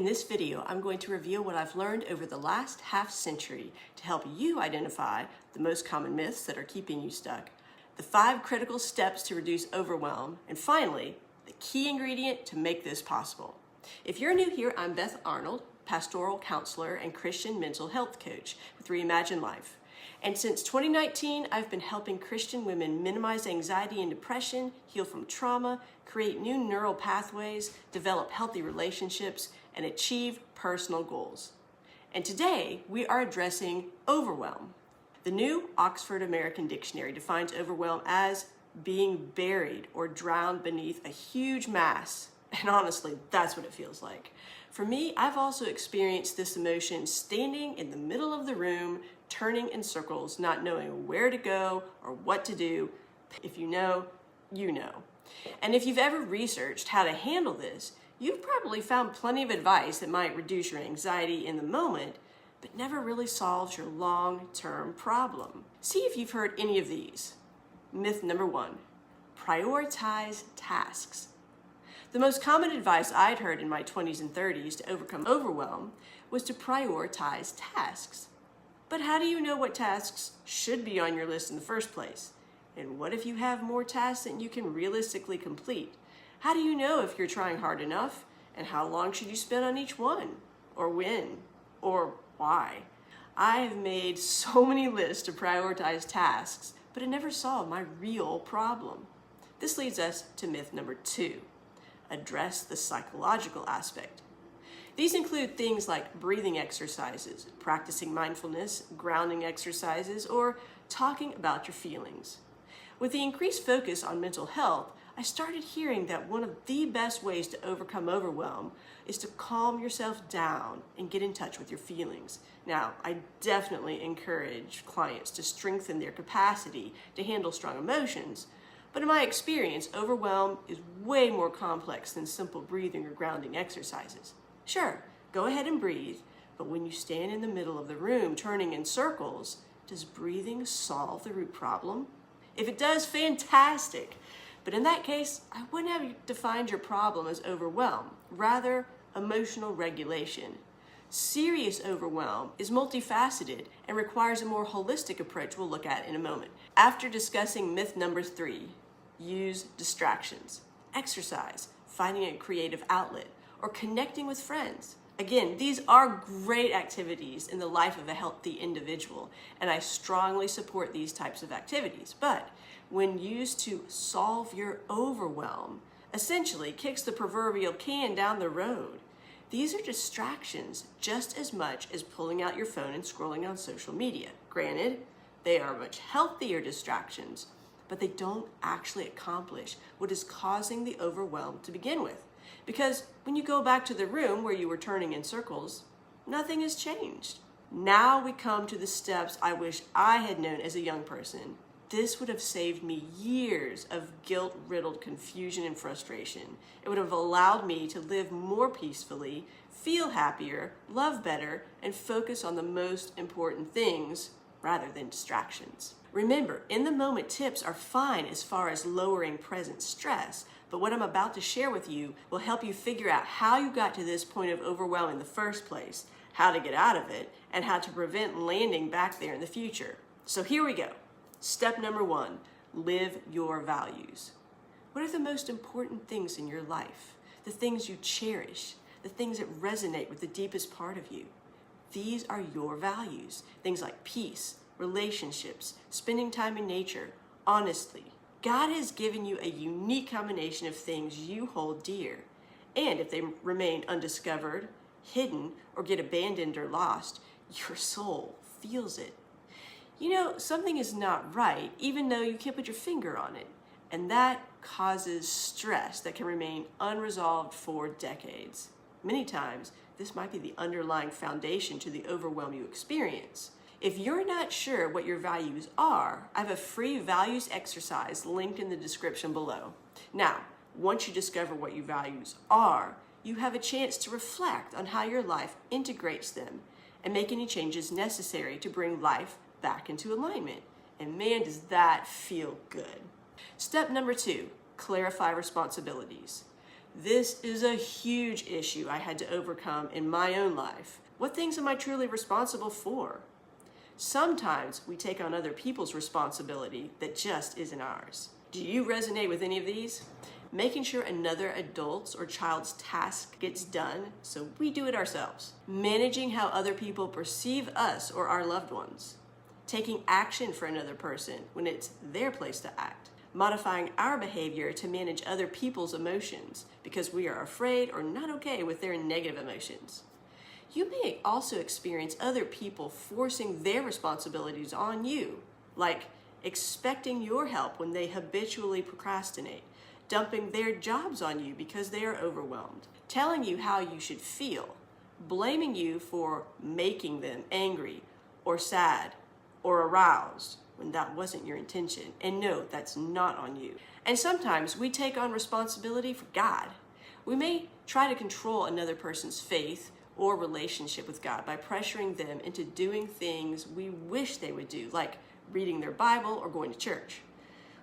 In this video, I'm going to reveal what I've learned over the last half century to help you identify the most common myths that are keeping you stuck, the 5 critical steps to reduce overwhelm, and finally, the key ingredient to make this possible. If you're new here, I'm Beth Arnold, Pastoral Counselor and Christian Mental Health Coach with Reimagine Life. And since 2019, I've been helping Christian women minimize anxiety and depression, heal from trauma, create new neural pathways, develop healthy relationships, and achieve personal goals. And today, we are addressing overwhelm. The new Oxford American Dictionary defines overwhelm as being buried or drowned beneath a huge mass. And honestly, that's what it feels like. For me, I've also experienced this emotion standing in the middle of the room, turning in circles, not knowing where to go or what to do. If you know, you know. And if you've ever researched how to handle this, you've probably found plenty of advice that might reduce your anxiety in the moment, but never really solves your long-term problem. See if you've heard any of these. Myth number 1, prioritize tasks. The most common advice I'd heard in my 20s and 30s to overcome overwhelm was to prioritize tasks. But how do you know what tasks should be on your list in the first place? And what if you have more tasks than you can realistically complete? How do you know if you're trying hard enough? And how long should you spend on each one? Or when? Or why? I have made so many lists to prioritize tasks, but it never solved my real problem. This leads us to myth number 2. Address the psychological aspect. These include things like breathing exercises, practicing mindfulness, grounding exercises, or talking about your feelings. With the increased focus on mental health, I started hearing that one of the best ways to overcome overwhelm is to calm yourself down and get in touch with your feelings. Now, I definitely encourage clients to strengthen their capacity to handle strong emotions, but in my experience, overwhelm is way more complex than simple breathing or grounding exercises. Sure, go ahead and breathe, but when you stand in the middle of the room turning in circles, does breathing solve the root problem? If it does, fantastic. But in that case, I wouldn't have defined your problem as overwhelm, rather emotional regulation. Serious overwhelm is multifaceted and requires a more holistic approach we'll look at in a moment. After discussing myth number 3, use distractions, exercise, finding a creative outlet, or connecting with friends. Again, these are great activities in the life of a healthy individual, and I strongly support these types of activities. But when used to solve your overwhelm, essentially kicks the proverbial can down the road. These are distractions just as much as pulling out your phone and scrolling on social media. Granted, they are much healthier distractions, but they don't actually accomplish what is causing the overwhelm to begin with. Because when you go back to the room where you were turning in circles, nothing has changed. Now we come to the steps I wish I had known as a young person. This would have saved me years of guilt-riddled confusion and frustration. It would have allowed me to live more peacefully, feel happier, love better, and focus on the most important things rather than distractions. Remember, in-the-moment tips are fine as far as lowering present stress, but what I'm about to share with you will help you figure out how you got to this point of overwhelm in the first place, how to get out of it, and how to prevent landing back there in the future. So here we go. Step number 1, live your values. What are the most important things in your life? The things you cherish, the things that resonate with the deepest part of you. These are your values. Things like peace, relationships, spending time in nature, honesty. God has given you a unique combination of things you hold dear. And if they remain undiscovered, hidden, or get abandoned or lost, your soul feels it. You know, something is not right, even though you can't put your finger on it. And that causes stress that can remain unresolved for decades. Many times, this might be the underlying foundation to the overwhelm you experience. If you're not sure what your values are, I have a free values exercise linked in the description below. Now, once you discover what your values are, you have a chance to reflect on how your life integrates them and make any changes necessary to bring life back into alignment. And man, does that feel good. Step number 2, clarify responsibilities. This is a huge issue I had to overcome in my own life. What things am I truly responsible for? Sometimes we take on other people's responsibility that just isn't ours. Do you resonate with any of these? Making sure another adult's or child's task gets done so we do it ourselves. Managing how other people perceive us or our loved ones. Taking action for another person when it's their place to act. Modifying our behavior to manage other people's emotions because we are afraid or not okay with their negative emotions. You may also experience other people forcing their responsibilities on you, like expecting your help when they habitually procrastinate, dumping their jobs on you because they are overwhelmed, telling you how you should feel, blaming you for making them angry or sad or aroused when that wasn't your intention. And no, that's not on you. And sometimes we take on responsibility for God. We may try to control another person's faith or relationship with God by pressuring them into doing things we wish they would do, like reading their Bible or going to church.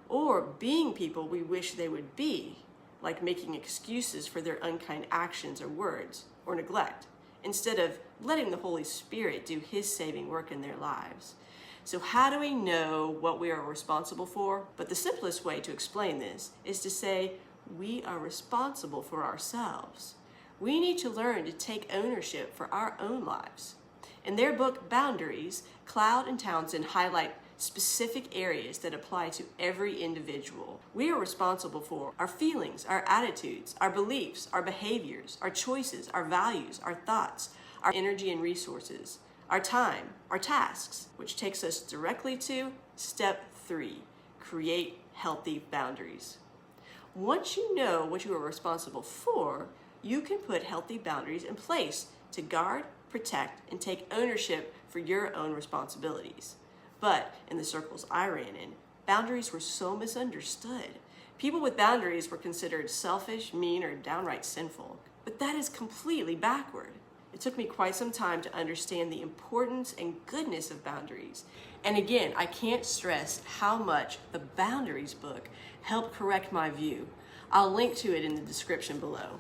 Or being people we wish they would be, like making excuses for their unkind actions or words, or neglect, instead of letting the Holy Spirit do His saving work in their lives. So how do we know what we are responsible for? But the simplest way to explain this is to say we are responsible for ourselves. We need to learn to take ownership for our own lives. In their book, Boundaries, Cloud and Townsend highlight specific areas that apply to every individual. We are responsible for our feelings, our attitudes, our beliefs, our behaviors, our choices, our values, our thoughts, our energy and resources, our time, our tasks, which takes us directly to step 3, create healthy boundaries. Once you know what you are responsible for, you can put healthy boundaries in place to guard, protect, and take ownership for your own responsibilities. But in the circles I ran in, boundaries were so misunderstood. People with boundaries were considered selfish, mean, or downright sinful. But that is completely backward. It took me quite some time to understand the importance and goodness of boundaries. And again, I can't stress how much the Boundaries book helped correct my view. I'll link to it in the description below.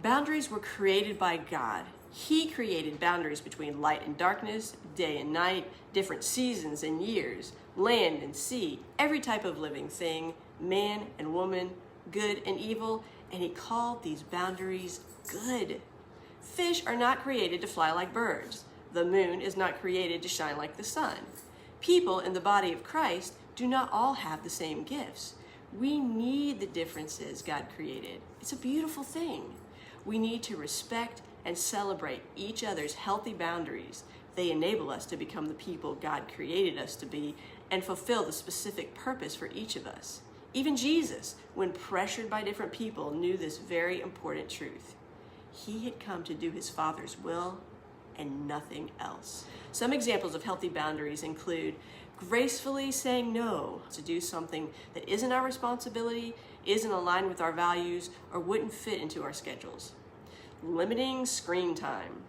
Boundaries were created by God. He created boundaries between light and darkness, day and night, different seasons and years, land and sea, every type of living thing, man and woman, good and evil, and He called these boundaries good. Fish are not created to fly like birds. The moon is not created to shine like the sun. People in the body of Christ do not all have the same gifts. We need the differences God created. It's a beautiful thing. We need to respect and celebrate each other's healthy boundaries. They enable us to become the people God created us to be and fulfill the specific purpose for each of us. Even Jesus, when pressured by different people, knew this very important truth. He had come to do His Father's will and nothing else. Some examples of healthy boundaries include gracefully saying no to do something that isn't our responsibility, isn't aligned with our values, or wouldn't fit into our schedules. Limiting screen time.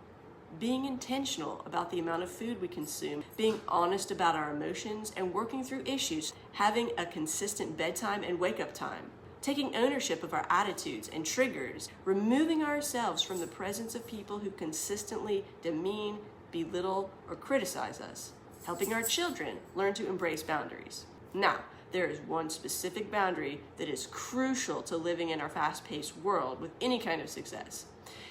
Being intentional about the amount of food we consume, being honest about our emotions, and working through issues, having a consistent bedtime and wake-up time. Taking ownership of our attitudes and triggers, removing ourselves from the presence of people who consistently demean, belittle, or criticize us. Helping our children learn to embrace boundaries. Now, there is one specific boundary that is crucial to living in our fast-paced world with any kind of success,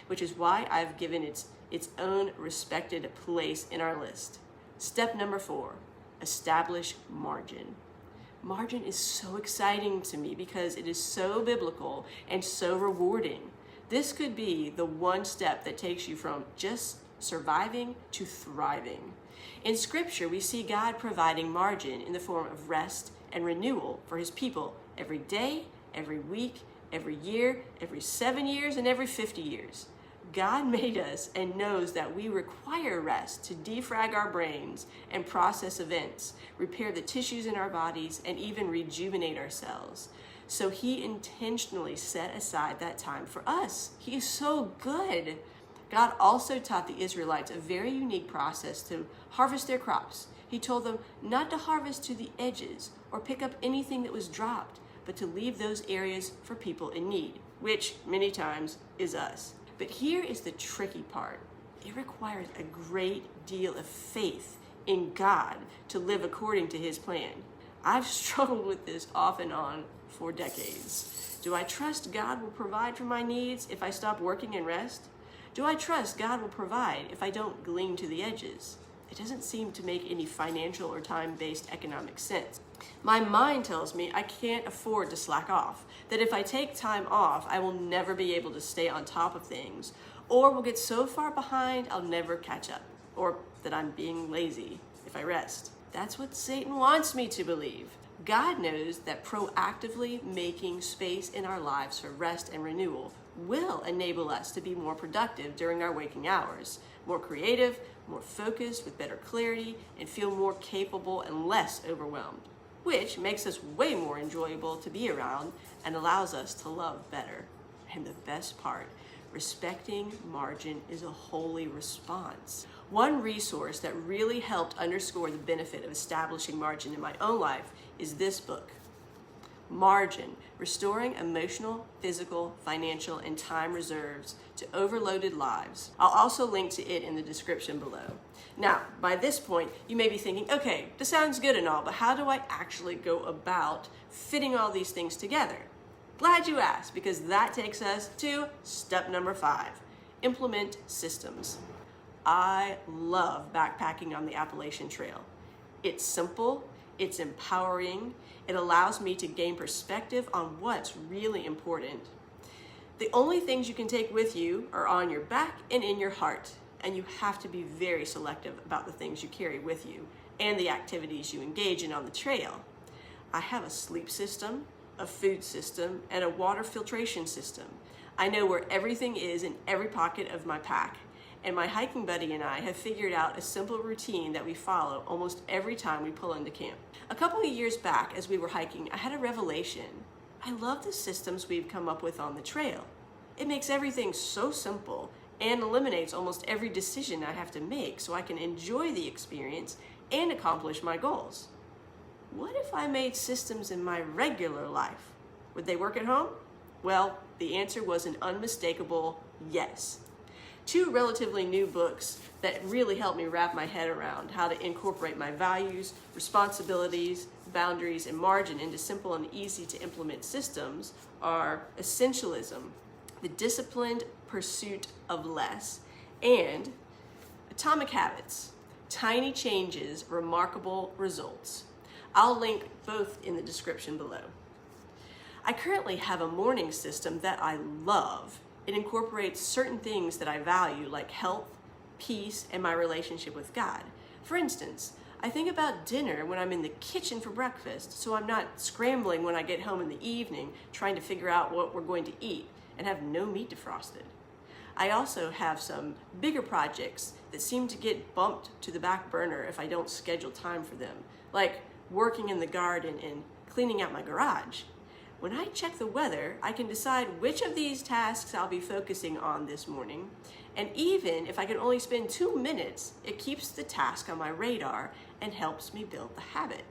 which is why I've given its own respected place in our list. Step number 4, establish margin. Margin is so exciting to me because it is so biblical and so rewarding. This could be the one step that takes you from just surviving to thriving. In Scripture, we see God providing margin in the form of rest and renewal for His people every day, every week, every year, every 7 years, and every 50 years. God made us and knows that we require rest to defrag our brains and process events, repair the tissues in our bodies, and even rejuvenate ourselves. So He intentionally set aside that time for us. He is so good. God also taught the Israelites a very unique process to harvest their crops. He told them not to harvest to the edges or pick up anything that was dropped, but to leave those areas for people in need. which many times is us. But here is the tricky part. It requires a great deal of faith in God to live according to his plan. I've struggled with this off and on for decades. Do I trust God will provide for my needs if I stop working and rest? Do I trust God will provide if I don't glean to the edges? It doesn't seem to make any financial or time-based economic sense. My mind tells me I can't afford to slack off, that if I take time off, I will never be able to stay on top of things, or will get so far behind I'll never catch up, or that I'm being lazy if I rest. That's what Satan wants me to believe. God knows that proactively making space in our lives for rest and renewal will enable us to be more productive during our waking hours, more creative, more focused, with better clarity, and feel more capable and less overwhelmed, which makes us way more enjoyable to be around and allows us to love better. And the best part, respecting margin is a holy response. One resource that really helped underscore the benefit of establishing margin in my own life is this book, Margin, Restoring Emotional, Physical, Financial, and Time Reserves to Overloaded Lives. I'll also link to it in the description below. Now, by this point, you may be thinking, okay, this sounds good and all, but how do I actually go about fitting all these things together? Glad you asked, because that takes us to step number 5, implement systems. I love backpacking on the Appalachian Trail. It's simple, it's empowering, it allows me to gain perspective on what's really important. The only things you can take with you are on your back and in your heart, and you have to be very selective about the things you carry with you and the activities you engage in on the trail. I have a sleep system, a food system, and a water filtration system. I know where everything is in every pocket of my pack, and my hiking buddy and I have figured out a simple routine that we follow almost every time we pull into camp. A couple of years back, as we were hiking, I had a revelation. I love the systems we've come up with on the trail. It makes everything so simple and eliminates almost every decision I have to make so I can enjoy the experience and accomplish my goals. What if I made systems in my regular life? Would they work at home? Well, the answer was an unmistakable yes. 2 relatively new books that really helped me wrap my head around how to incorporate my values, responsibilities, boundaries, and margin into simple and easy to implement systems are Essentialism, The Disciplined Pursuit of Less, and Atomic Habits, Tiny Changes, Remarkable Results. I'll link both in the description below. I currently have a morning system that I love. It incorporates certain things that I value, like health, peace, and my relationship with God. For instance, I think about dinner when I'm in the kitchen for breakfast, so I'm not scrambling when I get home in the evening trying to figure out what we're going to eat and have no meat defrosted. I also have some bigger projects that seem to get bumped to the back burner if I don't schedule time for them, like working in the garden and cleaning out my garage. When I check the weather, I can decide which of these tasks I'll be focusing on this morning, and even if I can only spend 2 minutes, it keeps the task on my radar and helps me build the habit.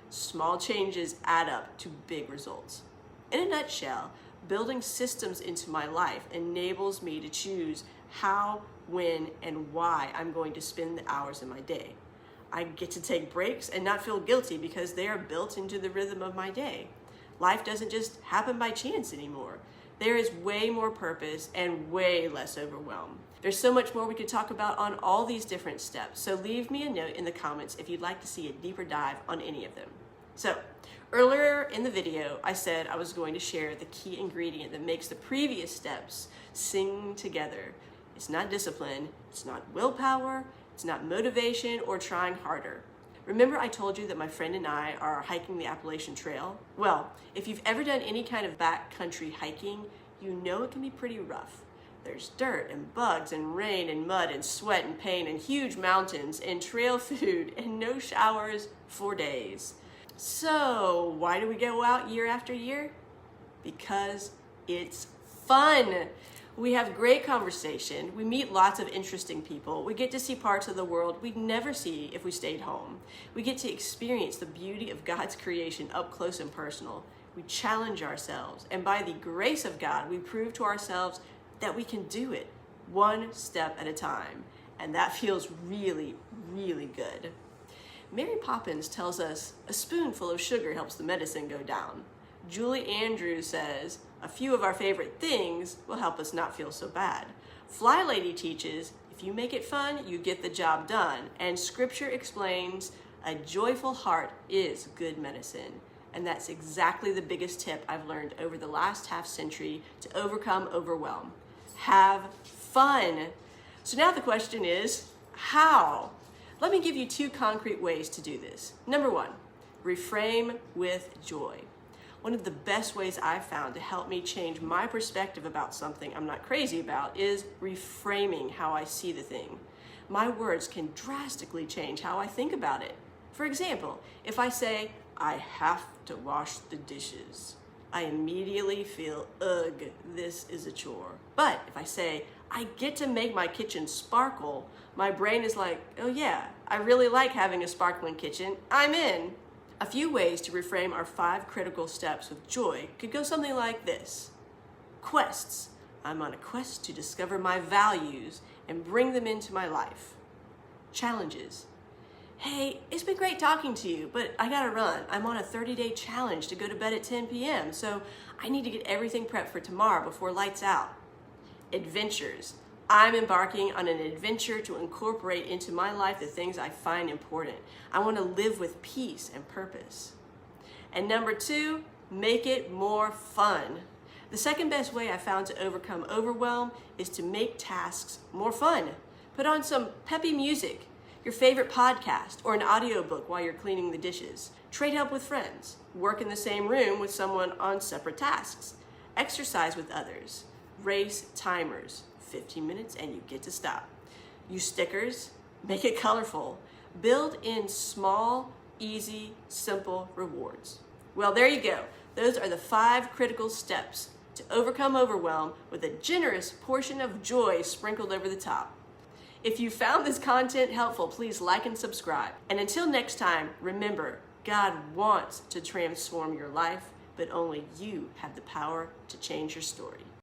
Small changes add up to big results. In a nutshell, building systems into my life enables me to choose how, when, and why I'm going to spend the hours in my day. I get to take breaks and not feel guilty because they are built into the rhythm of my day. Life doesn't just happen by chance anymore. There is way more purpose and way less overwhelm. There's so much more we could talk about on all these different steps, so leave me a note in the comments if you'd like to see a deeper dive on any of them. So, earlier in the video, I said I was going to share the key ingredient that makes the previous steps sing together. It's not discipline, it's not willpower, it's not motivation or trying harder. Remember I told you that my friend and I are hiking the Appalachian Trail? Well, if you've ever done any kind of backcountry hiking, you know it can be pretty rough. There's dirt and bugs and rain and mud and sweat and pain and huge mountains and trail food and no showers for days. So why do we go out year after year? Because it's fun. We have great conversation, we meet lots of interesting people, we get to see parts of the world we'd never see if we stayed home. We get to experience the beauty of God's creation up close and personal, We challenge ourselves, and by the grace of God, we prove to ourselves that we can do it one step at a time. And that feels really, really good. Mary Poppins tells us a spoonful of sugar helps the medicine go down. Julie Andrews says a few of our favorite things will help us not feel so bad. Fly Lady teaches if you make it fun, you get the job done. And Scripture explains a joyful heart is good medicine. And that's exactly the biggest tip I've learned over the last half century to overcome overwhelm. Have fun. So now the question is, how? Let me give you 2 concrete ways to do this. Number 1, reframe with joy. One of the best ways I've found to help me change my perspective about something I'm not crazy about is reframing how I see the thing. My words can drastically change how I think about it. For example, if I say, I have to wash the dishes, I immediately feel, ugh, this is a chore. But if I say, I get to make my kitchen sparkle, my brain is like, oh yeah, I really like having a sparkling kitchen, I'm in. A few ways to reframe our 5 critical steps with joy could go something like this. Quests. I'm on a quest to discover my values and bring them into my life. Challenges. Hey, it's been great talking to you, but I gotta run. I'm on a 30-day challenge to go to bed at 10 p.m., so I need to get everything prepped for tomorrow before lights out. Adventures. I'm embarking on an adventure to incorporate into my life the things I find important. I want to live with peace and purpose. And number 2, make it more fun. The second best way I found to overcome overwhelm is to make tasks more fun. Put on some peppy music, your favorite podcast, or an audiobook while you're cleaning the dishes. Trade help with friends. Work in the same room with someone on separate tasks. Exercise with others. Race timers. 15 minutes and you get to stop. Use stickers, make it colorful. Build in small, easy, simple rewards. Well, there you go. Those are the 5 critical steps to overcome overwhelm with a generous portion of joy sprinkled over the top. If you found this content helpful, please like and subscribe. And until next time, remember, God wants to transform your life, but only you have the power to change your story.